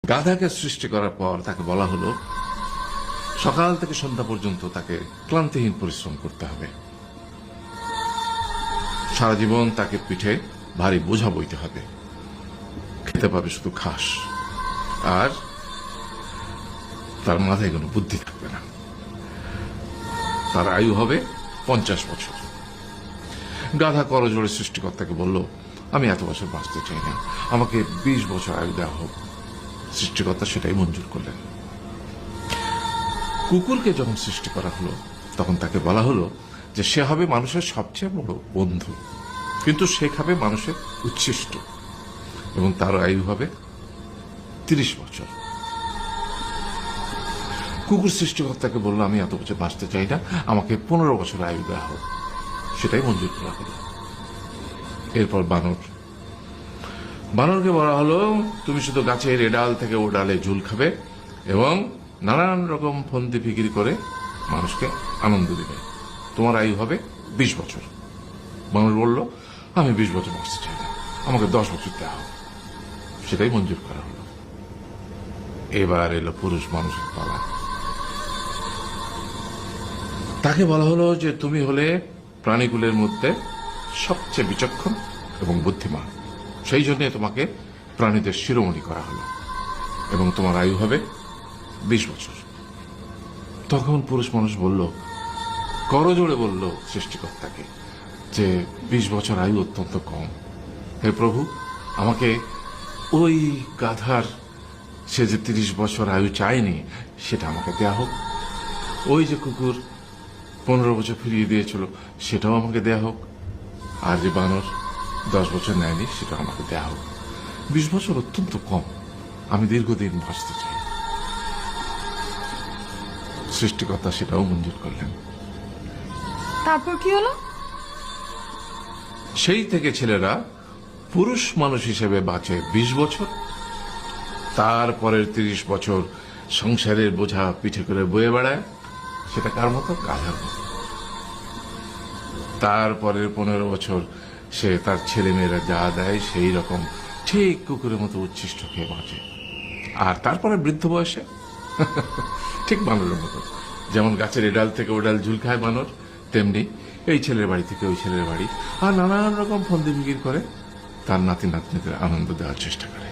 গাধাকে সৃষ্টি করার পর তাকে বলা হলো সকাল থেকে সন্ধ্যা পর্যন্ত তাকে ক্লান্তিহীন পরিশ্রম করতে হবে, সারা জীবন তাকে পিঠে ভারী বোঝা বইতে হবে, খেতে পাবে শুধু ঘাস, আর তার মাথায় কোনো বুদ্ধি থাকবে না। তার আয়ু হবে 50 বছর। গাধা করজোড়ে সৃষ্টিকর্তাকে বলল, আমি এত বছর বাঁচতে চাই না, আমাকে 20 বছর আয়ু দেওয়া হোক। সৃষ্টিকর্তা সেটাই মঞ্জুর করলেন। কুকুরকে যখন সৃষ্টি করা হলো তখন তাকে বলা হলো যে সে হবে মানুষের সবচেয়ে বড় বন্ধু, কিন্তু সে খাবে মানুষের উচ্ছিষ্ট, এবং তার আয়ু হবে 30 বছর। কুকুর সৃষ্টিকর্তাকে বলল, আমি এত বছর বাঁচতে চাই না, আমাকে 15 বছর আয়ু দেওয়া হোক। সেটাই মঞ্জুর করা হলো। এরপর বানরকে বলা হলো, তুমি শুধু গাছের এ ডাল থেকে ও ডালে ঝুল খাবে এবং নানান রকম ফন্দি ফিকির করে মানুষকে আনন্দ দিবে, তোমার আয়ু হবে 20 বছর। বানর বলল, আমি 20 বছর বাঁচতে চাই না, আমাকে 10 বছর দেওয়া হোক। সেটাই মঞ্জুর করা হলো। এবার এলো পুরুষ মানুষের পালা। তাকে বলা হলো যে তুমি হলে প্রাণীকুলের মধ্যে সবচেয়ে বিচক্ষণ এবং বুদ্ধিমান, সেই জন্য তোমাকে প্রাণীদের শিরোমণি করা হলো এবং তোমার আয়ু হবে 20 বছর। তখন পুরুষ মানুষ বলল, করজোড়ে বলল সৃষ্টিকর্তাকে যে 20 বছর আয়ু অত্যন্ত কম, হে প্রভু, আমাকে ওই গাধার সে যে 30 বছর আয়ু চায়নি সেটা আমাকে দেয়া হোক, ওই যে কুকুর 15 বছর ফিরিয়ে দিয়েছিল সেটাও আমাকে দেয়া হোক, আর যে বানর 10 বছর নেয়নি সেটাও আমাকে দেয়া হোক। 20 বছর অত্যন্ত কম, আমি দীর্ঘদিন বাঁচতে চাই। সৃষ্টিকর্তা সেটাও মঞ্জুর করলেন। তারপর কি হলো? সেই থেকে ছেলেরা পুরুষ মানুষ হিসেবে বাঁচে 20 বছর, তারপরের 30 বছর সংসারের বোঝা পিঠে করে বয়ে বেড়ায়, সেটা কার মতো? গাধার মতো। তারপরের 15 বছর সে তার ছেলে মেয়েরা যা দেয় সেই রকম ঠিক কুকুরের মতো উচ্ছিষ্ট খেয়ে বাঁচে। আর তারপরে বৃদ্ধ বয়সে ঠিক বানরের মতো, যেমন গাছের এডাল থেকে ওডাল ঝুল খায় বানর, তেমনি এই ছেলের বাড়ি থেকে ওই ছেলের বাড়ি, আর নানান রকম ফন্দি ফিকির করে তার নাতি নাতনিদের আনন্দ দেওয়ার চেষ্টা করে।